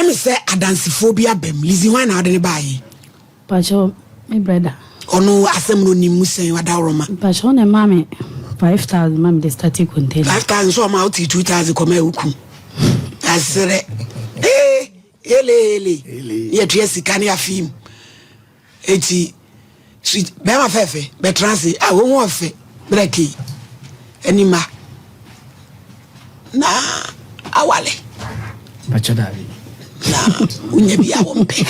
me say adansifobia bem Lizzie why na de buy Pacho my brother ono asem no nim musen wada roma Pacho na mama 5,000 mama dey start container 5,000 so ma out 2,000 come uku asere ele ye tue sika ne afim eti sweet be ma fefe be transi wo ho fe breki anima na awale Pacho Davi na unye bia wo mpe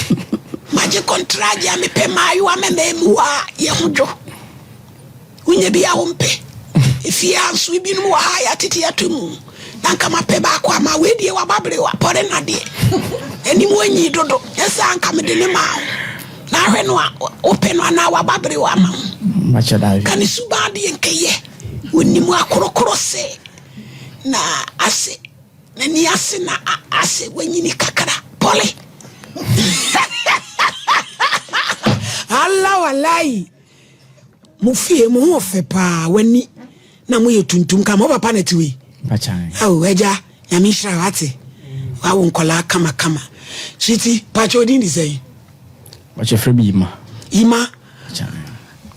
maje contract ya me pe mayu ameme muwa ye hujo unye bia wo mpe ifi ansu bi no wa ya tete atomu na kama pe ba kwa ma we die wa babre wa pore na de eni mo nyi dodo esa anka me de ne ma na hwe no open na wa babre wa ma Pacho Davi kan suba de nkeye woni mu akorokoro se na ase na ni ase na ase wanyini kakara pole Allah wallahi mu fie mu ho fe pa wani na mu yetuntum ka mo papa na tiwe Pachan awo eja ya mi shira wate wa won kola kama switi pacho din di say Pacho frebi ima Pachan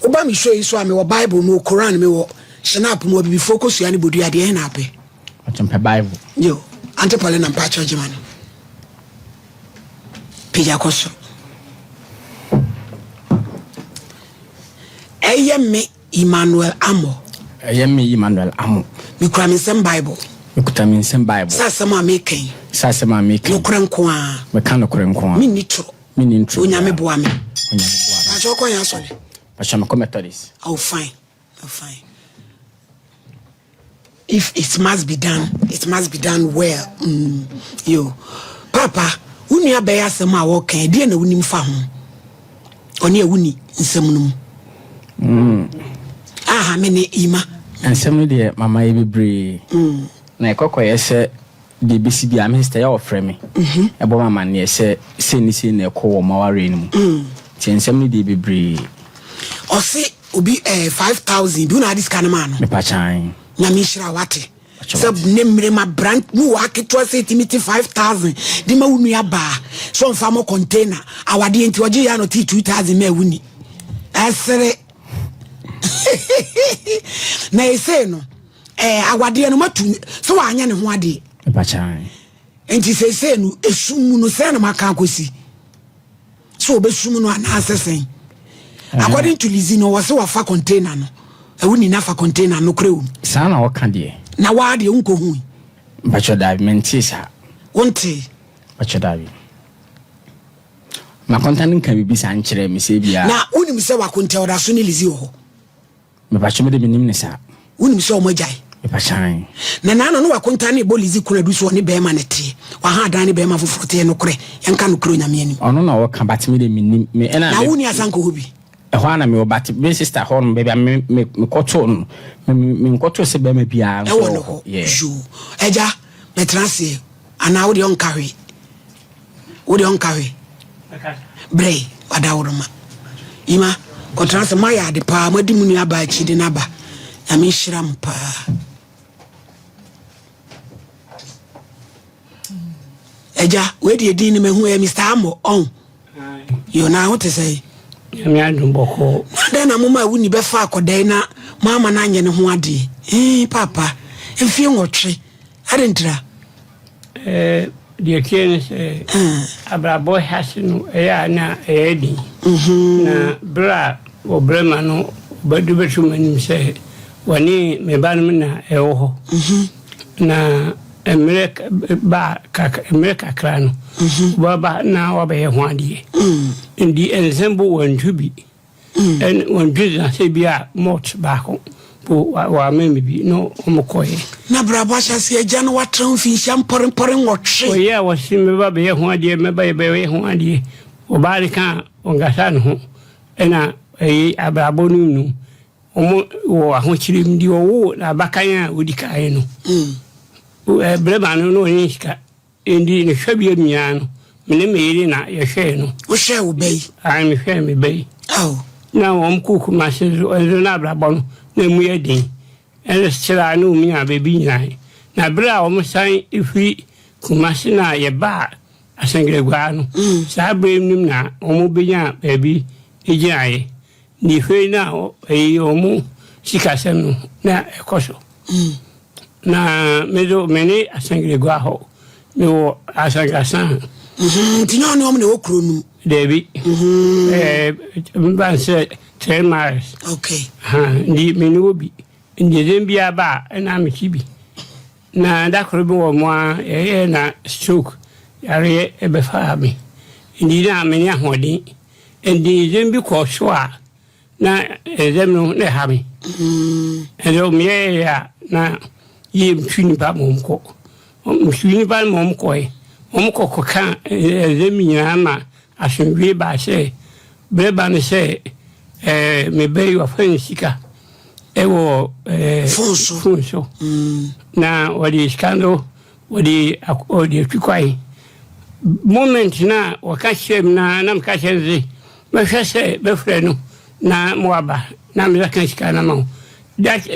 oba mi show iso ame wo bible no Quran me wo snap mo bi focus ya ni bodu ade na ape Pacho pe bible yo ante pale na pacho jimani pija koso me Emmanuel Amo mi kura mi sem bible sasa ma making no krenko a me kan no krenko a mi nitro onya me boa me ajo ko ya sole pacha me commentaries oh fine if it must be done well yo papa unu abaya asem a wo kan de na wuni mfa ho oni ewuni nsem num aha me ne ima ensem de mama ye bebre na ekokoye se de bisi bia minister ya ofre me ebo mama ne se ni na ekowo maware ni mu ti ensem de bebre o se obi 5,000 do na this kind man me pachan na mi shira wate sab nemre ma brand mu wa ketwa se timiti 5,000 di ma wunu ya ba so mfa mo container awade enti oje ya no 2,000 ma wuni asere na ese no awade no matu so wa anya ne ho ade pachan enti se no esum no se na maka akosi so obesum no ana asesen according to Lizino was so fa container no wuni na fa container no krewu sana waka de na wa de unko hu Pacho Davi mentisa wonte Pacho Davi ma kontanin kan bibi san kire me se bia na unim se wa konta oda so ni Lizi ho me pacho me de minim ne sa unim se o majai me pachan na no wa konta ne bo Lizi kura du so ne be ma ne te wa ha dan ne be ma foforo te no kure yanka no kuro nyame ani ono na waka batime de minim me ena na wuni asanko hobi ehwa na me obati be sister hon baby me koto no me koto se be ma bia so yeah eja me transi ana wo de on carry bre wadawroma ima ko transi ma ya de pa madi munu aba chi de naba na me shiram pa eja we de din me hu e Mr. Amo on you na what to say me adun boko na na mama wuni be fa akodan na mama na anye ne ho ade papa enfie nwotwe adentra the kids abrabo hasinu ya na edi na bra obrema no badu betu manim se wani me ban na ewo na America ba kakra no baba na wabe ho ade ndi ensemble wan tubi en wan biza se bia mot ba ko wa memi bi no omokoye na braba chase eja no watran fi shampore nwotwe o ya wasi me ba be ho ade me ba be ho ade o ba ri kan ongasa no ho ena abrabo nunu omo wo ahon chirim di wo na bakanya odika ye no brema no nyika ndi ne hwabie mia no mene meyiri na ye hwe no wo hwe wo bei ai me hwe me bei na won kuku ma se na abrabo no na mu ye din ele sira no mi a bebi nyai na bra o mo san ifi kuma se na ye ba asengregwa no saa brem nim na omo benya baabi ejinaye ni fe na omo sikasem no na ekoso na medo meni asengregwa ho me wo asangasan tinyo no omne okro nu Debbie mban se 10 miles okay ndi menubi ndi zembia ba na michibi na dakoro bi wo moa na stroke yare ebefa mi ndi na meni ahodi ndi zembi ko so a na zemno ne ha mi ero mi ya na yim twini ba momko mtwini ba momko omko koka zemi nyama asonwie ba se breba ne se me be yo fansika ewo funso na wadi skando wadi tukwai moment na wakashem na namkashenzi mashase befreno na mwaba na mzakanshika na mau that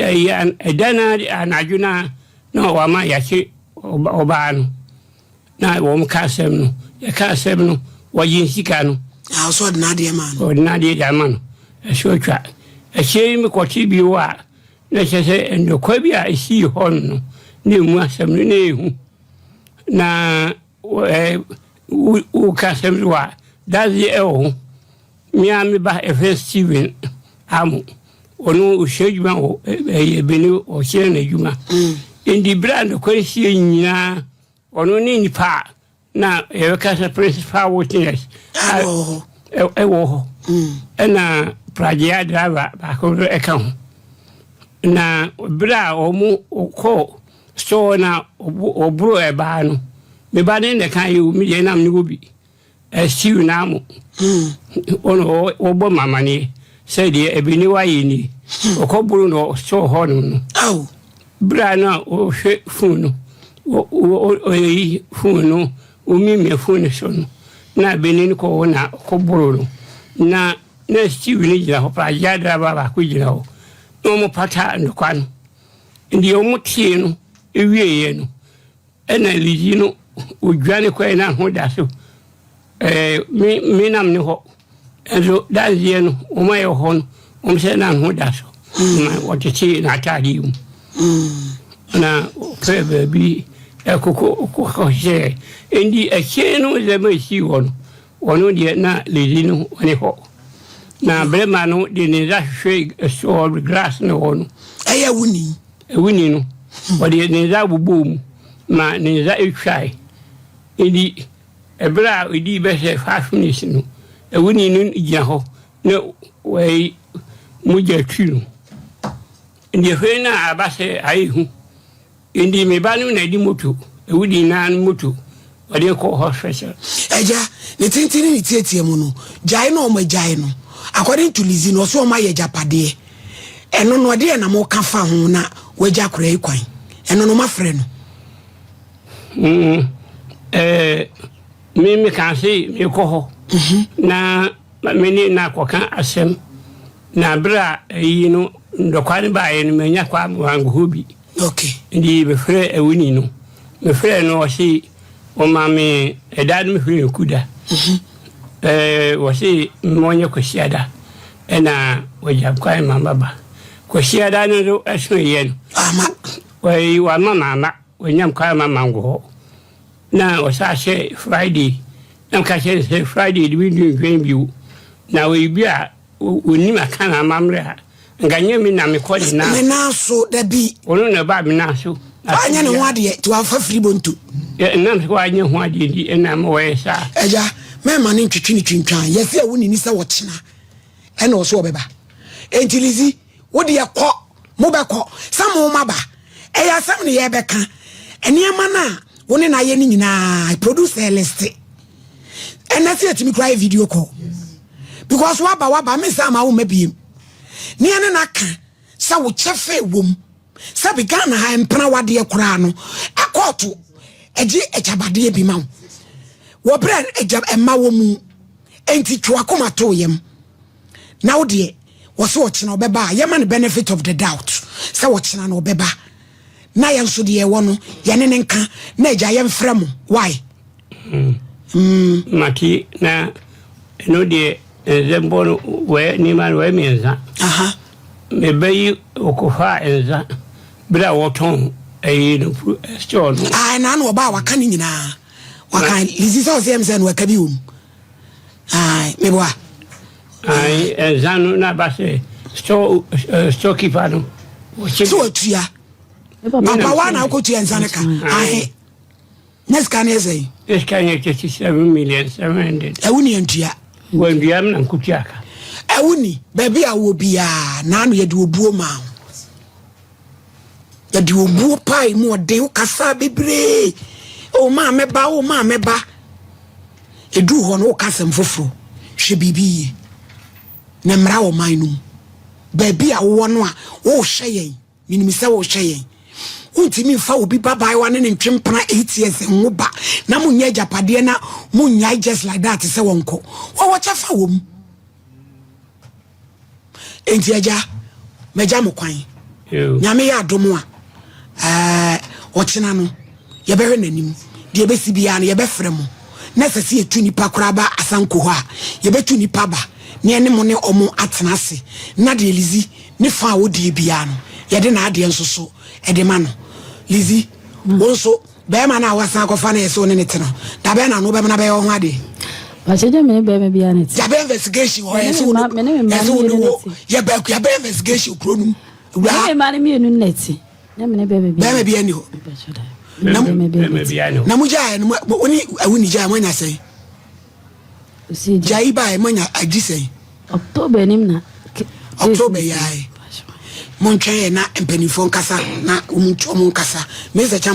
dana anajuna no wama yachi obanu na wom kasem no ya kasem no wajinsika no so ordinary man ordinary man so twa e mi kwoti bi wa na chese ndo kwa bi a isi hon no ne mu asem no na ehu na u kasem wa dazi ewo mi ami ba Steven amu onu ushejuma o beni o chere na juma indi brand ko isi nyina onu ni nipa na kasa principal witness ewo na pragia driver ba ko account na bra omu ko so na obro e ba no me ba ne kan yu mi je nam ni obi siu na amu ono obo mama ni said ebini wa yini okoburu no so hono no aw bra na o hwe funu o yi funu o mi me funu so no na benin ko na okoburu no na siu ni jira ho pa ya dra ba ku jira ho no mo pata ndo kwano ndi o mutie no ewie ye no ena liji no odwane ko na ho da so mi nam ni ho enzo dazie no o ma yo hon o se na ho da so o te ti na tadi na prebe bi ko je endi e no ze ma si won wono die na lezi no oni ho na brema no de ne za hwe so grass no wono aya wuni no o de ne za bubum ma ne za etwai endi ebra edi be se 5 minutes no ewuni no igina ho na wei muja twinu ndi hwe na abase aihu ndi me banu na di moto ewudi na moto wade ko hospital eja ne tintini ni tietie mu no jai no mo jai no according to Lizzie no so ma ye japade eno no de na mo ka fa ho na waja kora ikwan eno no mafre no me kan se me ko ho na meni na ko kan asem na bra yi no ndokwani ba ye no menya kwa wangu hobi okay ndi be fre ewuni no me fre no si o mami edad me fre kuda o si monye ko siada ena waja kwa mama ba ko siada no aso yen ama wai wa mama wanyam kwa mama ngo na o sa she Friday na ka she Friday di windu ngwembiu na we bia oni makana mamre nganye mi na me kodi na me na so da bi onu na ba mi na so anya ne ho ade to afa free bontu na me ko anya ho ade di na mo we sa eja me ma ne twitwi ni twintwan yesi awuni ni sa wochena e na so obeba entilizi wodi yakọ mo bekọ samo maba e ya sam ne ye beka eniema na woni na ye ni nyina producer list and see me cry video call because waba me say ma wo mabiem ni ene na ka sa wo chefe wom sa bi Ghana ha empra wade kura no akoto eji ejabade bi ma wo bra emma wo mu enti twa koma to yem na wo de wo so wo chena obeba ye ma the benefit of the doubt sa wo chena na obeba na ye nso de ye wo no ye ne nka na eja ye mfra mu why mati na no de zembo we ni man we mienza me bayi okofa enza bra woton no store no na no ba waka ni nyina waka lizisa ozemze no waka bi me boa enza no na ba se store keeper no so otua papa wana akotua enza ne ka next can you say this can you get 7,700,000 ewuni entua when we am na nkutiaka ewuni baby a wo bia na no ye de obuo ma ya de obuo pai mo de ukasa bebre o ma meba edu ho no ukasa mfoforo hwe bibi na mra wo manum baby a wo no a wo hye yen minimisa wo hye yen untimi fa obi babai wane ne ntwempana 8 years ngoba na munya japade na munya just like that se wonko wo wacha fa wom enti aja meja mo kwan nyame ya adomo a ochina no ye behwe nanim de ye besi bia no ye befre mo na sese etu nipa koraba asanko ho a ye betu nipa ba ne ene mo ne omo atenase na de elizi ne fa wo de bia no ye de na ade ensoso e de ma no Lizzie, also, Bearman, I was not going to say anything. Tabana, no Bama, be on Hadi. But you don't mean be honest. Jabba investigation, or as soon as you back your investigation, Prunum. Marry me, no netty. Never be any. Namuja, and I wouldn't jam when I say. See, Jaiba, I just say October, Nimna. October, yai. Montre na empeni fon kasa na umucho mon kasa meza champo